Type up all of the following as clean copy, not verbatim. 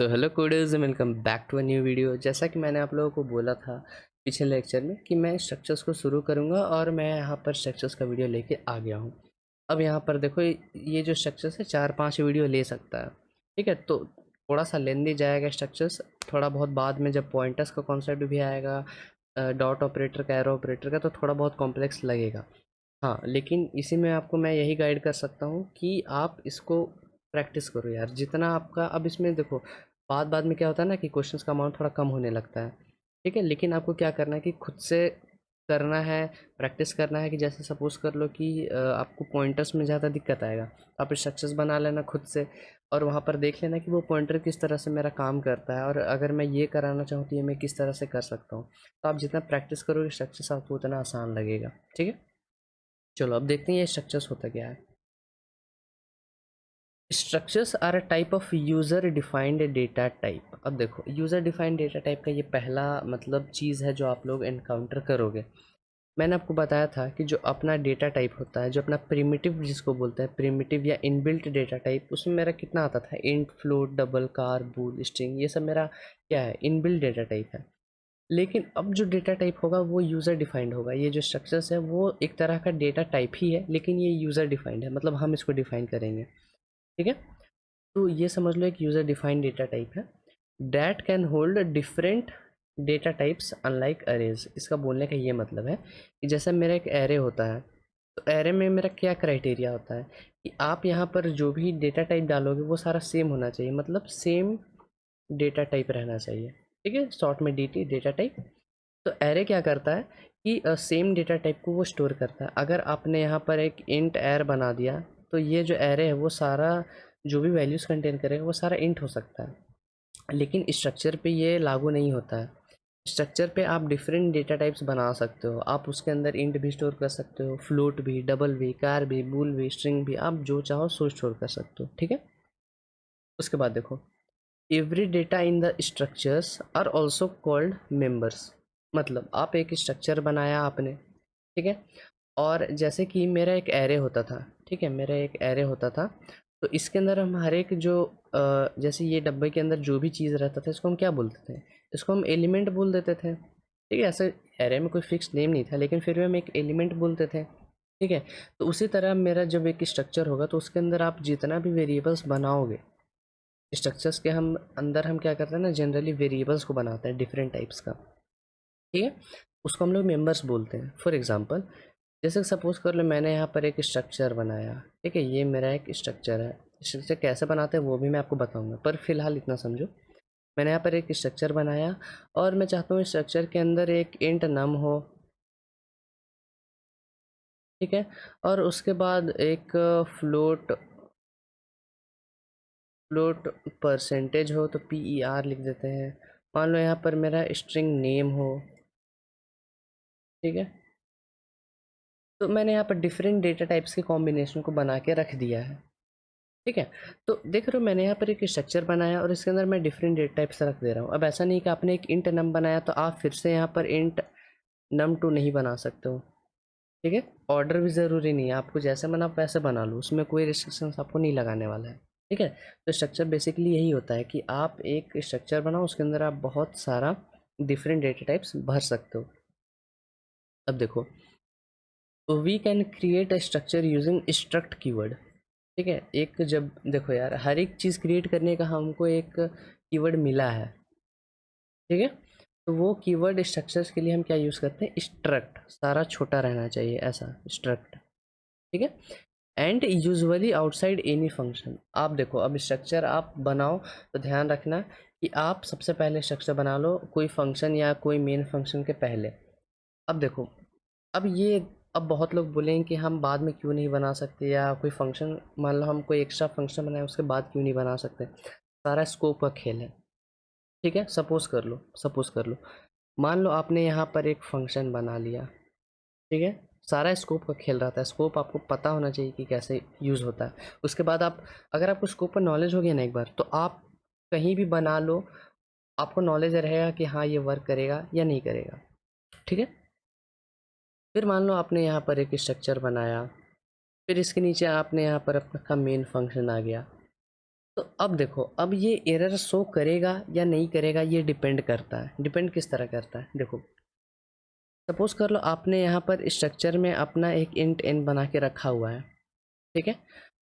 So hello coders, welcome back to a new video. जैसा कि मैंने आप लोगों को बोला था पिछले लेक्चर में कि मैं स्ट्रक्चर्स को शुरू करूंगा और मैं यहाँ पर स्ट्रक्चर्स का वीडियो लेके आ गया हूँ। अब यहाँ पर देखो, ये जो स्ट्रक्चर्स है 4-5 वीडियो ले सकता है। ठीक है, तो थोड़ा सा लेंदी जाएगा स्ट्रक्चर्स, थोड़ा बहुत बाद में जब पॉइंटर्स का कॉन्सेप्ट भी आएगा, डॉट ऑपरेटर का, एरो ऑपरेटर का, तो थोड़ा बहुत कॉम्प्लेक्स लगेगा। हाँ, लेकिन इसी में आपको मैं यही गाइड कर सकता हूँ कि आप इसको प्रैक्टिस करो यार, जितना आपका। अब इसमें देखो, बाद बाद में क्या होता है ना कि क्वेश्चंस का अमाउंट थोड़ा कम होने लगता है। ठीक है, लेकिन आपको क्या करना है कि खुद से करना है, प्रैक्टिस करना है। कि जैसे सपोज कर लो कि आपको पॉइंटर्स में ज़्यादा दिक्कत आएगा, तो आप स्ट्रक्चर्स बना लेना खुद से, और वहाँ पर देख लेना कि वो पॉइंटर किस तरह से मेरा काम करता है, और अगर मैं ये कराना चाहूँ तो ये मैं किस तरह से कर सकता हूँ। तो आप जितना प्रैक्टिस करोगे स्ट्रक्चर्स, आपको उतना आसान लगेगा। ठीक है, चलो अब देखते हैं ये स्ट्रक्चर्स होता क्या है। Structures are a type of user defined data type. अब देखो, यूज़र डिफाइंड डेटा टाइप का ये पहला मतलब चीज़ है जो आप लोग एनकाउंटर करोगे। मैंने आपको बताया था कि जो अपना डेटा टाइप होता है, जो अपना प्रिमिटिव जिसको बोलते हैं, प्रिमिटिव या इनबिल्ट डेटा टाइप, उसमें मेरा कितना आता था, इंट, फ्लोट, डबल, कार, बूल, स्ट्रिंग, ये सब मेरा क्या है, इनबिल्ट डेटा टाइप है। लेकिन अब जो डेटा टाइप होगा वो यूज़र डिफाइंड होगा। ये जो स्ट्रक्चर्स है वो एक तरह का डेटा टाइप ही है, लेकिन ये यूज़र डिफाइंड है, मतलब हम इसको डिफाइन करेंगे। ठीक है, तो ये समझ लो एक यूज़र डिफाइंड डेटा टाइप है that can hold different data types unlike arrays. इसका बोलने का ये मतलब है कि जैसे मेरा एक एरे होता है, तो एरे में मेरा क्या क्राइटेरिया होता है कि आप यहाँ पर जो भी डेटा टाइप डालोगे वो सारा सेम होना चाहिए, मतलब सेम डेटा टाइप रहना चाहिए। ठीक है, शॉर्ट में डीटी, डेटा टाइप। तो एरे क्या करता है कि सेम डेटा टाइप को वो स्टोर करता है। अगर आपने यहाँ पर एक इंट एर बना दिया, तो ये जो एरे है वो सारा जो भी वैल्यूज़ कंटेन करेगा वो सारा इंट हो सकता है। लेकिन स्ट्रक्चर पे ये लागू नहीं होता है। स्ट्रक्चर पे आप डिफरेंट डेटा टाइप्स बना सकते हो। आप उसके अंदर इंट भी स्टोर कर सकते हो, फ्लोट भी, डबल भी, कार भी, बूल भी, स्ट्रिंग भी, आप जो चाहो सो स्टोर कर सकते हो। ठीक है, उसके बाद देखो, every data in the structures are also called members. मतलब आप एक स्ट्रक्चर बनाया आपने, ठीक है, और जैसे कि मेरा एक एरे होता था, ठीक है, मेरा एक एरे होता था, तो इसके अंदर हम हर एक जो जैसे ये डब्बे के अंदर जो भी चीज़ रहता था, इसको हम क्या बोलते थे, इसको हम एलिमेंट बोल देते थे। ठीक है, ऐसे एरे में कोई फिक्स नेम नहीं था, लेकिन फिर भी हम एक एलिमेंट बोलते थे। ठीक है, तो उसी तरह मेरा जब एक स्ट्रक्चर होगा, तो उसके अंदर आप जितना भी वेरिएबल्स बनाओगे, स्ट्रक्चर्स के हम अंदर हम क्या करते हैं ना, जनरली वेरिएबल्स को बनाते हैं डिफरेंट टाइप्स का। ठीक है, उसको हम लोग मेंबर्स बोलते हैं। फॉर एग्जांपल, जैसे सपोज कर लो मैंने यहाँ पर एक स्ट्रक्चर बनाया। ठीक है, ये मेरा एक स्ट्रक्चर है। स्ट्रक्चर कैसे बनाते हैं वो भी मैं आपको बताऊंगा, पर फिलहाल इतना समझो। मैंने यहाँ पर एक स्ट्रक्चर बनाया और मैं चाहता हूँ स्ट्रक्चर के अंदर एक इंट नम हो। ठीक है, और उसके बाद एक फ्लोट फ्लोट परसेंटेज हो, तो PER लिख देते हैं। मान लो यहाँ पर मेरा स्ट्रिंग नेम हो। ठीक है, तो मैंने यहाँ पर डिफरेंट डेटा टाइप्स के कॉम्बिनेशन को बना के रख दिया है। ठीक है, तो देख रहे हो मैंने यहाँ पर एक स्ट्रक्चर बनाया और इसके अंदर मैं डिफरेंट डेटा टाइप्स रख दे रहा हूँ। अब ऐसा नहीं कि आपने एक इंट नम बनाया तो आप फिर से यहाँ पर इंट नम टू नहीं बना सकते हो। ठीक है, ऑर्डर भी ज़रूरी नहीं है, आपको जैसे बना आप वैसे बना लो, उसमें कोई रिस्ट्रिक्शंस आपको नहीं लगाने वाला है। ठीक है, तो स्ट्रक्चर बेसिकली यही होता है कि आप एक स्ट्रक्चर बनाओ, उसके अंदर आप बहुत सारा डिफरेंट डेटा टाइप्स भर सकते हो। अब देखो, we can create a structure using struct keyword. ठीक है, एक जब देखो यार, हर एक चीज़ क्रिएट करने का हमको एक कीवर्ड मिला है। ठीक है, तो वो कीवर्ड स्ट्रक्चर्स के लिए हम क्या यूज़ करते हैं, स्ट्रक्ट, सारा छोटा रहना चाहिए ऐसा, स्ट्रक्ट। ठीक है, and usually outside any function. आप देखो, अब स्ट्रक्चर आप बनाओ तो ध्यान रखना कि आप सबसे पहले स्ट्रक्चर बना लो कोई फंक्शन या कोई मेन फंक्शन के पहले। अब देखो, अब ये, अब बहुत लोग बोलेंगे कि हम बाद में क्यों नहीं बना सकते, या कोई फंक्शन, मान लो हम कोई एक्स्ट्रा फंक्शन बनाए उसके बाद क्यों नहीं बना सकते। सारा स्कोप का खेल है। ठीक है, सपोज कर लो, मान लो आपने यहाँ पर एक फंक्शन बना लिया। ठीक है, सारा स्कोप का खेल रहा था। स्कोप आपको पता होना चाहिए कि कैसे यूज़ होता है। उसके बाद आप, अगर आपको स्कोप पर नॉलेज हो गया ना एक बार, तो आप कहीं भी बना लो, आपको नॉलेज रहेगा कि हाँ ये वर्क करेगा या नहीं करेगा। ठीक है, फिर मान लो आपने यहाँ पर एक स्ट्रक्चर बनाया, फिर इसके नीचे आपने यहाँ पर अपना मेन फंक्शन आ गया। तो अब देखो, अब ये एरर शो करेगा या नहीं करेगा ये डिपेंड करता है। डिपेंड किस तरह करता है, देखो सपोज कर लो आपने यहाँ पर स्ट्रक्चर में अपना एक इंट n बना के रखा हुआ है, ठीक है,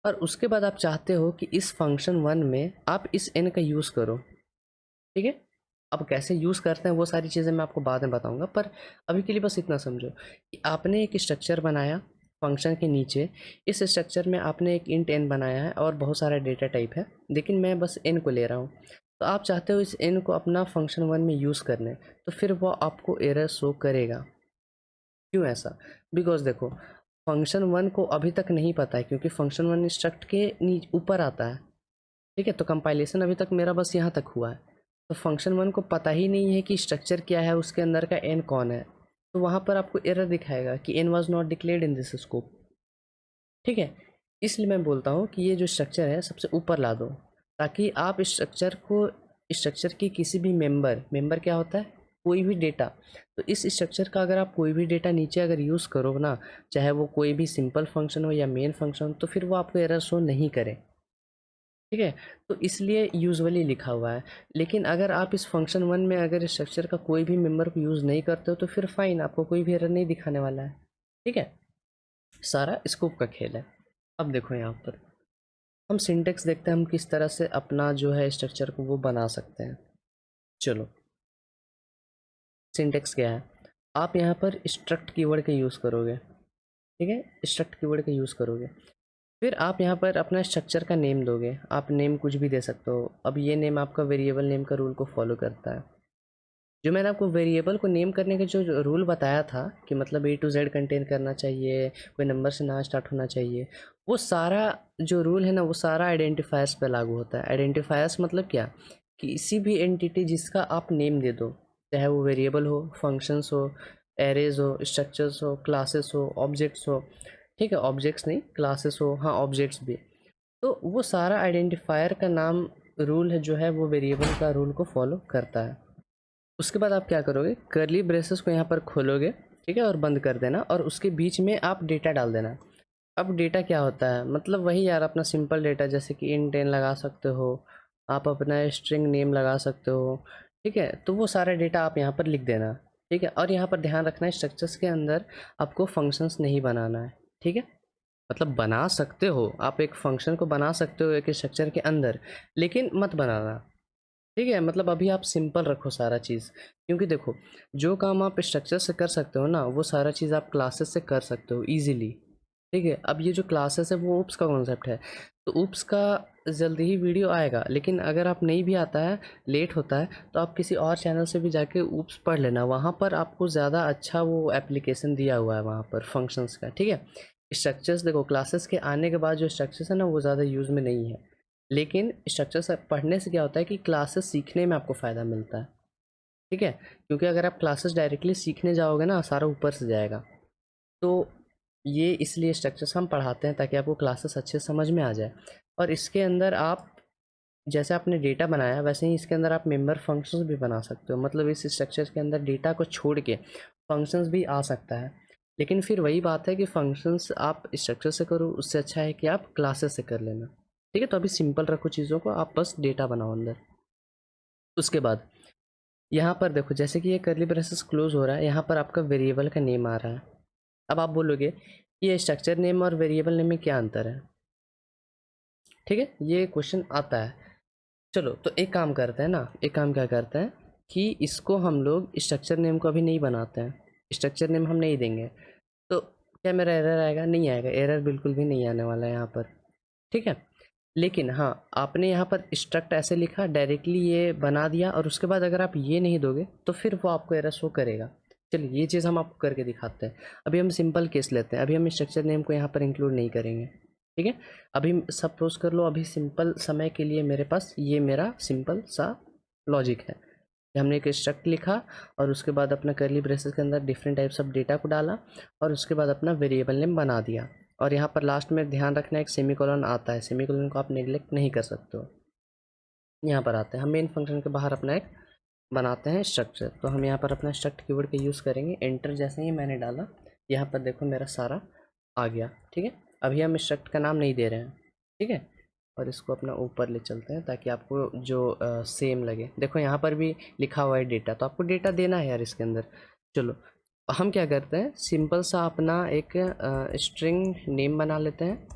और उसके बाद आप चाहते हो कि इस फंक्शन वन में आप इस n का यूज़ करो, ठीक है। अब कैसे यूज़ करते हैं वो सारी चीज़ें मैं आपको बाद में बताऊंगा, पर अभी के लिए बस इतना समझो कि आपने एक स्ट्रक्चर बनाया फंक्शन के नीचे। इस स्ट्रक्चर में आपने एक इंट n बनाया है और बहुत सारा डेटा टाइप है, लेकिन मैं बस n को ले रहा हूँ। तो आप चाहते हो इस n को अपना फंक्शन वन में यूज़ करने, तो फिर वो आपको एरर शो करेगा। क्यों ऐसा? बिकॉज देखो, फंक्शन वन को अभी तक नहीं पता है, क्योंकि फंक्शन वन स्ट्रक्ट के ऊपर आता है, ठीक है। तो कंपाइलेशन अभी तक मेरा बस यहाँ तक हुआ है। तो फंक्शन वन को पता ही नहीं है कि स्ट्रक्चर क्या है, उसके अंदर का एन कौन है। तो वहाँ पर आपको एरर दिखाएगा कि n was not declared in this scope, ठीक है। इसलिए मैं बोलता हूँ कि ये जो स्ट्रक्चर है सबसे ऊपर ला दो, ताकि आप स्ट्रक्चर को, स्ट्रक्चर की किसी भी मेंबर क्या होता है, कोई भी डेटा। तो इस स्ट्रक्चर का अगर आप कोई भी डेटा नीचे अगर यूज़ करो ना, चाहे वो कोई भी सिंपल फंक्शन हो या मेन फंक्शन, तो फिर वो आपको एरर शो नहीं करे, ठीक है। तो इसलिए यूजुअली लिखा हुआ है। लेकिन अगर आप इस फंक्शन वन में अगर स्ट्रक्चर का कोई भी मेंबर को यूज़ नहीं करते हो तो फिर फाइन, आपको कोई भी एरर नहीं दिखाने वाला है, ठीक है। सारा स्कोप का खेल है। अब देखो यहाँ पर हम सिंटेक्स देखते हैं, हम किस तरह से अपना जो है स्ट्रक्चर को वो बना सकते हैं। चलो, सिंटेक्स क्या है, आप यहाँ पर स्ट्रक्ट कीवर्ड का यूज़ करोगे, ठीक है, स्ट्रक्ट कीवर्ड का यूज़ करोगे। फिर आप यहाँ पर अपना स्ट्रक्चर का नेम दोगे, आप नेम कुछ भी दे सकते हो। अब ये नेम आपका वेरिएबल नेम का रूल को फॉलो करता है। जो मैंने आपको वेरिएबल को नेम करने का जो रूल बताया था कि मतलब A to Z कंटेन करना चाहिए, कोई नंबर से ना स्टार्ट होना चाहिए, वो सारा जो रूल है ना, वो सारा आइडेंटिफायर्स पे लागू होता है। आइडेंटिफायर्स मतलब क्या, कि किसी भी एंटिटी जिसका आप नेम दे दो, चाहे वो वेरिएबल हो, फंक्शंस हो, एरेज हो, स्ट्रक्चर्स हो, क्लासेस हो, ऑब्जेक्ट्स हो, ठीक है, ऑब्जेक्ट्स नहीं क्लासेस हो, हाँ ऑब्जेक्ट्स भी, तो वो सारा आइडेंटिफायर का नाम रूल है जो है वो वेरिएबल का रूल को फॉलो करता है। उसके बाद आप क्या करोगे, कर्ली ब्रेसेस को यहाँ पर खोलोगे, ठीक है, और बंद कर देना, और उसके बीच में आप डेटा डाल देना। अब डेटा क्या होता है, मतलब वही यार अपना सिंपल डेटा, जैसे कि इंट n लगा सकते हो, आप अपना स्ट्रिंग नेम लगा सकते हो, ठीक है। तो वो सारा डेटा आप यहाँ पर लिख देना, ठीक है। और यहाँ पर ध्यान रखना है स्ट्रक्चर्स के अंदर आपको फंक्शंस नहीं बनाना है, ठीक है। मतलब बना सकते हो, आप एक फंक्शन को बना सकते हो एक स्ट्रक्चर के अंदर, लेकिन मत बनाना, ठीक है। मतलब अभी आप सिंपल रखो सारा चीज़, क्योंकि देखो जो काम आप स्ट्रक्चर से कर सकते हो ना, वो सारा चीज़ आप क्लासेस से कर सकते हो ईजिली, ठीक है। अब ये जो क्लासेस है वो ऊप्स का कॉन्सेप्ट है, तो ऊप्स का जल्दी ही वीडियो आएगा, लेकिन अगर आप नहीं भी आता है, लेट होता है, तो आप किसी और चैनल से भी जाके ऊप्स पढ़ लेना, वहाँ पर आपको ज़्यादा अच्छा वो एप्लीकेशन दिया हुआ है वहाँ पर फंक्शंस का, ठीक है। स्ट्रक्चर्स देखो, क्लासेस के आने के बाद जो स्ट्रक्चर्स है ना वो ज़्यादा यूज़ में नहीं है, लेकिन स्ट्रक्चर से पढ़ने से क्या होता है कि क्लासेस सीखने में आपको फ़ायदा मिलता है, ठीक है। क्योंकि अगर आप क्लासेस डायरेक्टली सीखने जाओगे ना, सारा ऊपर से जाएगा। तो ये इसलिए स्ट्रक्चर्स हम पढ़ाते हैं ताकि आपको क्लासेस अच्छे समझ में आ जाए। और इसके अंदर आप जैसे आपने डेटा बनाया वैसे ही इसके अंदर आप मेंबर फंक्शंस भी बना सकते हो, मतलब इस स्ट्रक्चर के अंदर डेटा को छोड़ के फंक्शंस भी आ सकता है। लेकिन फिर वही बात है कि फंक्शंस आप स्ट्रक्चर से करो, उससे अच्छा है कि आप क्लासेस से कर लेना, ठीक है। तो अभी सिंपल रखो चीज़ों को, आप बस डेटा बनाओ अंदर। उसके बाद यहाँ पर देखो, जैसे कि ये कर्ली ब्रेसेस क्लोज हो रहा है, यहाँ पर आपका वेरिएबल का नेम आ रहा है। अब आप बोलोगे ये स्ट्रक्चर नेम और वेरिएबल नेम में क्या अंतर है, ठीक है, ये क्वेश्चन आता है। चलो तो एक काम करते हैं ना, एक काम क्या करते हैं कि इसको हम लोग स्ट्रक्चर नेम को अभी नहीं बनाते हैं, स्ट्रक्चर नेम हम नहीं देंगे। तो क्या मेरा एरर आएगा? नहीं आएगा, एरर बिल्कुल भी नहीं आने वाला है यहाँ पर, ठीक है। लेकिन हाँ, आपने यहाँ पर स्ट्रक्ट ऐसे लिखा, डायरेक्टली ये बना दिया, और उसके बाद अगर आप ये नहीं दोगे तो फिर वो आपको एरर शो करेगा। चलिए ये चीज़ हम आपको करके दिखाते हैं। अभी हम सिंपल केस लेते हैं, अभी हम स्ट्रक्चर नेम को यहाँ पर इंक्लूड नहीं करेंगे, ठीक है। अभी सपोज कर लो, अभी सिंपल समय के लिए मेरे पास ये मेरा सिंपल सा लॉजिक है कि हमने एक स्ट्रक्ट लिखा, और उसके बाद अपना कर्ली ब्रेसेस के अंदर डिफरेंट टाइप्स ऑफ डेटा को डाला, और उसके बाद अपना वेरिएबल नेम बना दिया। और यहाँ पर लास्ट में ध्यान रखना एक सेमीकोलन आता है, सेमीकोलन को आप नेग्लेक्ट नहीं कर सकते हो। यहाँ पर आते हैं हम मेन फंक्शन के बाहर अपना एक बनाते हैं स्ट्रक्चर। तो हम यहाँ पर अपना स्ट्रक्ट कीवर्ड का यूज़ करेंगे, एंटर जैसे ही मैंने डाला, यहाँ पर देखो मेरा सारा आ गया, ठीक है। अभी हम स्ट्रक्ट का नाम नहीं दे रहे हैं, ठीक है। और इसको अपना ऊपर ले चलते हैं ताकि आपको जो सेम लगे। देखो यहाँ पर भी लिखा हुआ है डेटा, तो आपको डेटा देना है यार इसके अंदर। चलो हम क्या करते हैं, सिंपल सा अपना एक स्ट्रिंग नेम बना लेते हैं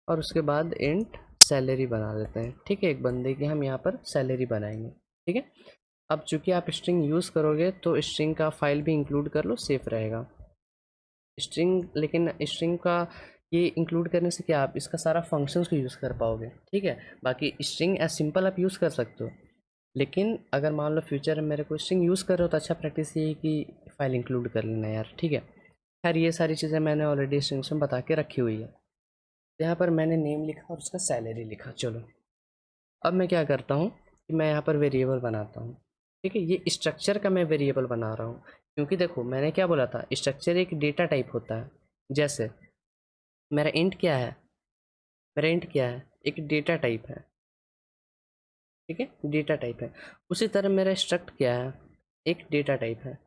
और उसके बाद इंट सैलरी बना लेते हैं। ठीक है, एक बंदे की हम यहाँ पर सैलरी बनाएंगे। ठीक है, अब चूंकि आप स्ट्रिंग यूज़ करोगे तो स्ट्रिंग का फाइल भी इंक्लूड कर लो, सेफ रहेगा स्ट्रिंग। लेकिन स्ट्रिंग का ये इंक्लूड करने से क्या आप इसका सारा फंक्शंस को यूज़ कर पाओगे। ठीक है, बाकी स्ट्रिंग एज सिंपल आप यूज़ कर सकते हो, लेकिन अगर मान लो फ्यूचर में मेरे को स्ट्रिंग यूज़ कर रहे हो तो अच्छा प्रैक्टिस यही कि फाइल इंक्लूड कर लेना यार। ठीक है, खैर ये सारी चीज़ें मैंने ऑलरेडी स्ट्रिंग्स में बता के रखी हुई है। तो यहाँ पर मैंने नेम लिखा और उसका सैलरी लिखा। चलो अब मैं क्या करता हूँ कि मैं यहाँ पर वेरिएबल बनाता हूँ। ठीक है, ये स्ट्रक्चर का मैं वेरिएबल बना रहा हूँ, क्योंकि देखो मैंने क्या बोला था, स्ट्रक्चर एक डेटा टाइप होता है। जैसे मेरा इंट क्या है, मेरा इंट क्या है, एक डेटा टाइप है। ठीक है, डेटा टाइप है। उसी तरह मेरा स्ट्रक्ट क्या है, एक डेटा टाइप है।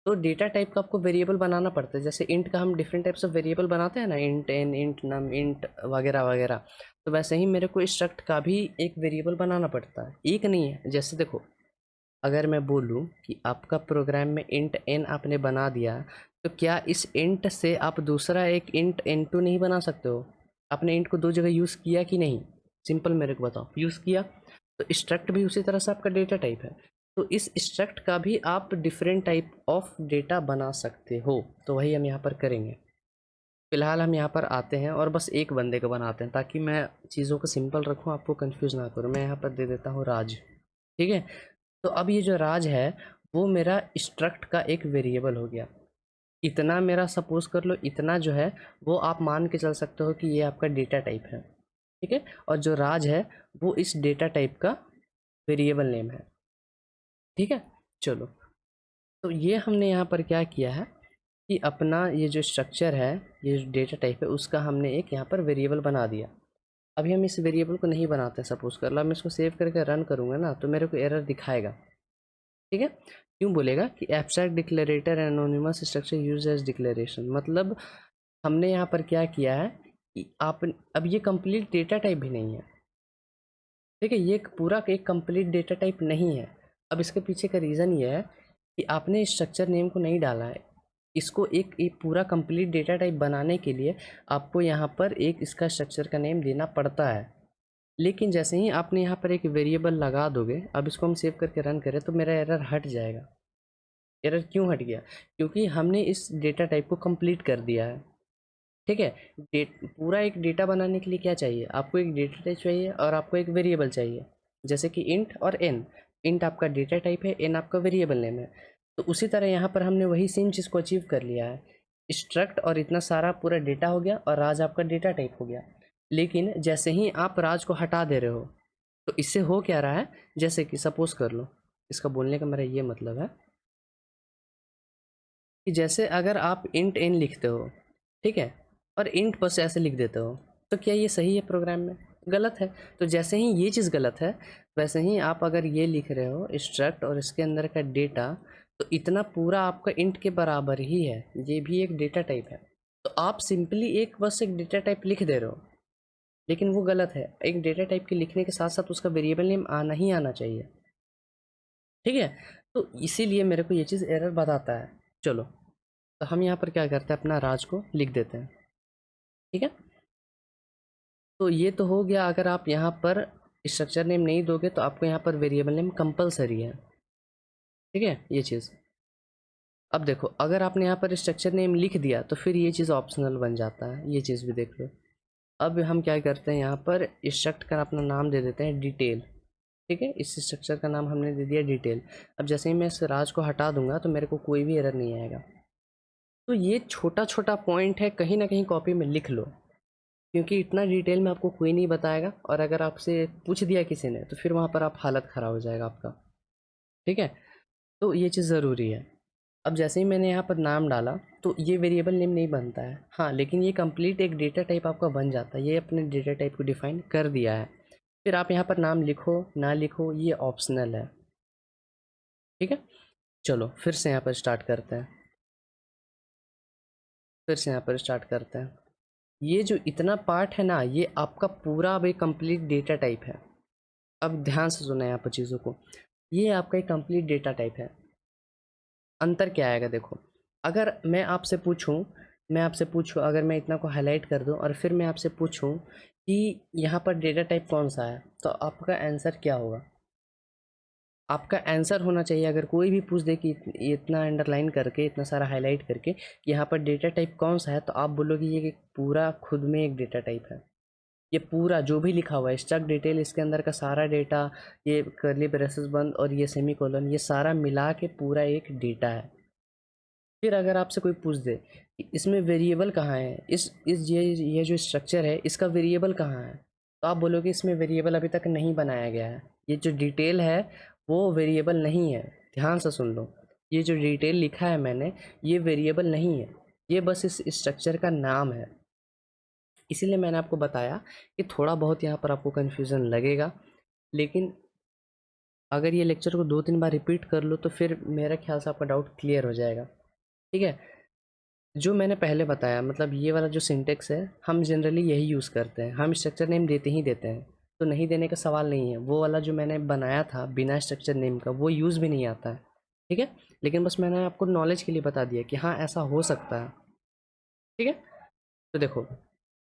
तो डेटा टाइप का आपको वेरिएबल बनाना पड़ता है। जैसे इंट का हम डिफरेंट टाइप्स ऑफ वेरिएबल बनाते हैं ना, int n, int num, int वगैरह वगैरह, तो वैसे ही मेरे को स्ट्रक्ट का भी एक वेरिएबल बनाना पड़ता है, एक नहीं है। जैसे देखो अगर मैं बोलूँ कि आपका प्रोग्राम में इंट एन आपने बना दिया, तो क्या इस इंट से आप दूसरा एक इंट एन टू नहीं बना सकते हो? आपने इंट को दो जगह यूज़ किया कि नहीं? सिंपल मेरे को बताओ, यूज़ किया। तो स्ट्रक्ट भी उसी तरह से आपका डेटा टाइप है। तो इस स्ट्रक्ट का भी आप डिफरेंट टाइप ऑफ डेटा बना सकते हो। तो वही हम यहाँ पर करेंगे। फिलहाल हम यहाँ पर आते हैं और बस एक बंदे को बनाते हैं ताकि मैं चीज़ों को सिंपल रखूँ, आपको कंफ्यूज ना करूँ। मैं यहाँ पर दे देता हूँ राज। ठीक है, तो अब ये जो राज है वो मेरा स्ट्रक्ट का एक वेरिएबल हो गया। इतना मेरा सपोज कर लो, इतना जो है वो आप मान के चल सकते हो कि ये आपका डेटा टाइप है। ठीक है, और जो राज है वो इस डेटा टाइप का वेरिएबल नेम है। ठीक है, चलो तो ये हमने यहाँ पर क्या किया है कि अपना ये जो स्ट्रक्चर है, ये जो डेटा टाइप है, उसका हमने एक यहाँ पर वेरिएबल बना दिया। अभी हम इस वेरिएबल को नहीं बनाते, सपोज कर लो मैं इसको सेव करके रन करूँगा ना तो मेरे को एरर दिखाएगा। ठीक है, क्यों बोलेगा कि abstract declarator anonymous structure use as declaration. मतलब हमने यहाँ पर क्या किया है कि आप अब ये कंप्लीट डेटा टाइप भी नहीं है। ठीक है, ये एक पूरा एक कंप्लीट डेटा टाइप नहीं है। अब इसके पीछे का रीज़न ये है कि आपने स्ट्रक्चर नेम को नहीं डाला है। इसको एक पूरा कंप्लीट डेटा टाइप बनाने के लिए आपको यहाँ पर एक इसका स्ट्रक्चर का नेम देना पड़ता है। लेकिन जैसे ही आपने यहाँ पर एक वेरिएबल लगा दोगे, अब इसको हम सेव करके रन करें तो मेरा एरर हट जाएगा। एरर क्यों हट गया? क्योंकि हमने इस डेटा टाइप को कंप्लीट कर दिया है। ठीक है, पूरा एक डेटा बनाने के लिए क्या चाहिए आपको, एक डेटा टाइप चाहिए और आपको एक वेरिएबल चाहिए। जैसे कि इंट और एन, इंट आपका डेटा टाइप है, एन आपका वेरिएबल नेम है। तो उसी तरह यहाँ पर हमने वही सेम चीज़ को अचीव कर लिया है। स्ट्रक्ट और इतना सारा पूरा डेटा हो गया और राज आपका डेटा टाइप हो गया। लेकिन जैसे ही आप राज को हटा दे रहे हो तो इससे हो क्या रहा है, जैसे कि सपोज कर लो, इसका बोलने का मेरा ये मतलब है कि जैसे अगर आप इंट एन लिखते हो, ठीक है, और इंट बस ऐसे लिख देते हो, तो क्या ये सही है प्रोग्राम में? गलत है। तो जैसे ही ये चीज़ गलत है, वैसे ही आप अगर ये लिख रहे हो स्ट्रक्ट और इसके अंदर का डेटा, तो इतना पूरा आपका इंट के बराबर ही है, ये भी एक डेटा टाइप है। तो आप सिंपली एक बस एक डेटा टाइप लिख दे रहे हो, लेकिन वो गलत है। एक डेटा टाइप के लिखने के साथ साथ उसका वेरिएबल नेम आना ही आना चाहिए। ठीक है, तो इसीलिए मेरे को ये चीज़ एरर बताता है। चलो तो हम यहाँ पर क्या करते हैं, अपना राज को लिख देते हैं। ठीक है, तो ये तो हो गया। अगर आप यहाँ पर स्ट्रक्चर नेम नहीं दोगे तो आपको यहाँ पर वेरिएबल नेम कंपलसरी है। ठीक है, ये चीज़। अब देखो अगर आपने यहाँ पर स्ट्रक्चर नेम लिख दिया तो फिर ये चीज़ ऑप्शनल बन जाता है, ये चीज़ भी देख लो। अब हम क्या करते हैं, यहाँ पर स्ट्रक्ट का अपना नाम दे देते हैं डिटेल। ठीक है, इस स्ट्रक्चर का नाम हमने दे दिया डिटेल। अब जैसे ही मैं इस राज को हटा दूंगा तो मेरे को कोई भी एरर नहीं आएगा। तो ये छोटा छोटा पॉइंट है, कहीं ना कहीं कॉपी में लिख लो, क्योंकि इतना डिटेल में आपको कोई नहीं बताएगा। और अगर आपसे पूछ दिया किसी ने तो फिर वहाँ पर आप हालत ख़राब हो जाएगा आपका। ठीक है, तो ये चीज़ ज़रूरी है। अब जैसे ही मैंने यहाँ पर नाम डाला तो ये वेरिएबल नेम नहीं बनता है, हाँ, लेकिन ये कंप्लीट एक डेटा टाइप आपका बन जाता है। ये अपने डेटा टाइप को डिफाइन कर दिया है। फिर आप यहाँ पर नाम लिखो ना लिखो ये ऑप्शनल है। ठीक है, चलो फिर से यहाँ पर स्टार्ट करते हैं, फिर से यहाँ पर स्टार्ट करते हैं। ये जो इतना पार्ट है ना, ये आपका पूरा अब एक कंप्लीट डेटा टाइप है। अब ध्यान से सुना यहाँ पर चीज़ों को, ये आपका एक कंप्लीट डेटा टाइप है। अंतर क्या आएगा देखो, अगर मैं आपसे पूछूं अगर मैं इतना को हाईलाइट कर दूं और फिर मैं आपसे पूछूं कि यहाँ पर डेटा टाइप कौन सा है, तो आपका आंसर क्या होगा? आपका आंसर होना चाहिए, अगर कोई भी पूछ दे कि इतना अंडरलाइन करके, इतना सारा हाईलाइट करके कि यहाँ पर डेटा टाइप कौन सा है, तो आप बोलोगे ये पूरा खुद में एक डेटा टाइप है। ये पूरा जो भी लिखा हुआ है स्ट्रक्ट डिटेल, इसके अंदर का सारा डेटा, ये कर्ली ब्रेसेस बंद और ये सेमीकोलन, ये सारा मिला के पूरा एक डेटा है। फिर अगर आपसे कोई पूछ दे कि इसमें वेरिएबल कहाँ है, इस ये जो स्ट्रक्चर है इसका वेरिएबल कहाँ है, तो आप बोलोगे इसमें वेरिएबल अभी तक नहीं बनाया गया है। ये जो डिटेल है वो वेरिएबल नहीं है। ध्यान से सुन लो, ये जो डिटेल लिखा है मैंने, ये वेरिएबल नहीं है, ये बस इस स्ट्रक्चर का नाम है। इसीलिए मैंने आपको बताया कि थोड़ा बहुत यहाँ पर आपको कन्फ्यूज़न लगेगा, लेकिन अगर ये लेक्चर को 2-3 बार रिपीट कर लो तो फिर मेरे ख्याल से आपका डाउट क्लियर हो जाएगा। ठीक है, जो मैंने पहले बताया, मतलब ये वाला जो सिंटेक्स है हम जनरली यही यूज़ करते हैं, हम स्ट्रक्चर नेम देते ही देते हैं, तो नहीं देने का सवाल नहीं है। वो वाला जो मैंने बनाया था बिना स्ट्रक्चर नेम का, वो यूज़ भी नहीं आता है। ठीक है, लेकिन बस मैंने आपको नॉलेज के लिए बता दिया कि हाँ ऐसा हो सकता है। ठीक है, तो देखो,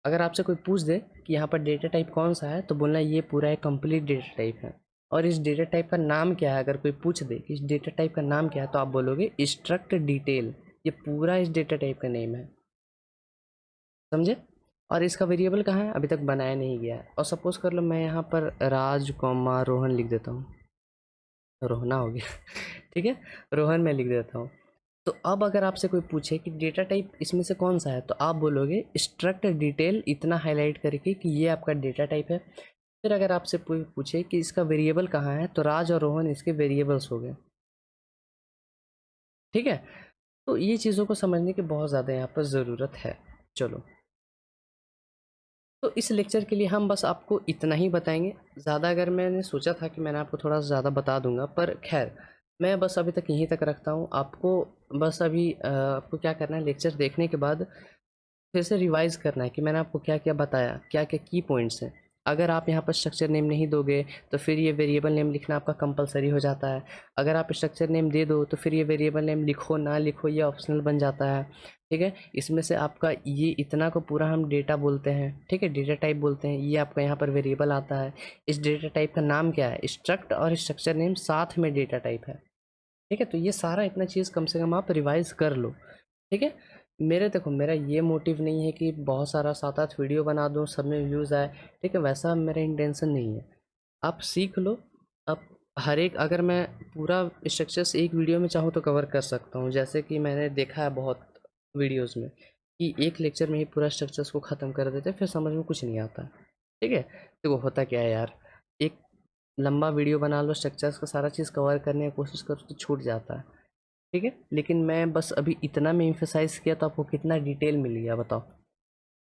अगर आपसे कोई पूछ दे कि यहाँ पर डेटा टाइप कौन सा है, तो बोलना ये पूरा एक कंप्लीट डेटा टाइप है। और इस डेटा टाइप का नाम क्या है, अगर कोई पूछ दे कि इस डेटा टाइप का नाम क्या है, तो आप बोलोगे स्ट्रक्ट डिटेल। ये पूरा इस डेटा टाइप का नेम है, समझे? और इसका वेरिएबल कहाँ है, अभी तक बनाया नहीं गया है। और सपोज कर लो मैं यहाँ पर राज कॉमा रोहन लिख देता हूँ, रोहना हो गया ठीक है, रोहन मैं लिख देता हूँ। तो अब अगर आपसे कोई पूछे कि डेटा टाइप इसमें से कौन सा है, तो आप बोलोगे स्ट्रक्ट डिटेल, इतना हाईलाइट करके कि ये आपका डेटा टाइप है। फिर अगर आपसे कोई पूछे कि इसका वेरिएबल कहाँ है, तो राज और रोहन इसके वेरिएबल्स हो गए। ठीक है, तो ये चीज़ों को समझने की बहुत ज़्यादा यहाँ पर ज़रूरत है। चलो, तो इस लेक्चर के लिए हम बस आपको इतना ही बताएंगे। ज़्यादा अगर मैंने सोचा था कि मैंने आपको थोड़ा ज़्यादा बता दूंगा, पर खैर मैं बस अभी तक यहीं तक रखता हूँ। आपको बस अभी आपको क्या करना है, लेक्चर देखने के बाद फिर से रिवाइज़ करना है कि मैंने आपको क्या क्या बताया, क्या क्या की पॉइंट्स हैं। अगर आप यहाँ पर स्ट्रक्चर नेम नहीं दोगे तो फिर ये वेरिएबल नेम लिखना आपका कंपलसरी हो जाता है। अगर आप स्ट्रक्चर नेम दे दो तो फिर ये वेरिएबल नेम लिखो ना लिखो ये ऑप्शनल बन जाता है। ठीक है, इसमें से आपका ये इतना को पूरा हम डेटा बोलते हैं। ठीक है, डेटा टाइप बोलते हैं। ये आपका यहाँ पर वेरिएबल आता है। इस डेटा टाइप का नाम क्या है, स्ट्रक्ट और स्ट्रक्चर नेम साथ में डेटा टाइप है। ठीक है, तो ये सारा इतना चीज़ कम से कम आप रिवाइज़ कर लो। ठीक है, देखो मेरा ये मोटिव नहीं है कि बहुत सारा 7-8 वीडियो बना दूँ, सब में व्यूज़ आए। ठीक है, वैसा मेरा इंटेंशन नहीं है। आप सीख लो। अब हर एक, अगर मैं पूरा स्ट्रक्चर्स एक वीडियो में चाहूँ तो कवर कर सकता हूँ, जैसे कि मैंने देखा है बहुत वीडियोज़ में कि एक लेक्चर में ही पूरा स्ट्रक्चर्स को ख़त्म कर देते हैं, फिर समझ में कुछ नहीं आता। ठीक है, देखो होता क्या है यार, एक लंबा वीडियो बना लो, स्ट्रक्चर्स का सारा चीज़ कवर करने की कोशिश करो तो छूट जाता है। ठीक है, लेकिन मैं बस अभी इतना में एम्फेसाइज़ किया तो आपको कितना डिटेल मिल गया बताओ।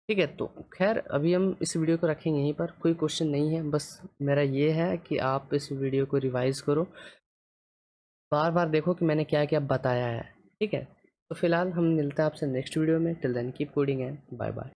ठीक है, तो खैर अभी हम इस वीडियो को रखेंगे यहीं पर, कोई क्वेश्चन नहीं है। बस मेरा ये है कि आप इस वीडियो को रिवाइज़ करो, बार बार देखो कि मैंने क्या क्या बताया है। ठीक है, तो फिलहाल हम मिलते हैं आपसे नेक्स्ट वीडियो में। Till then keep coding and bye bye.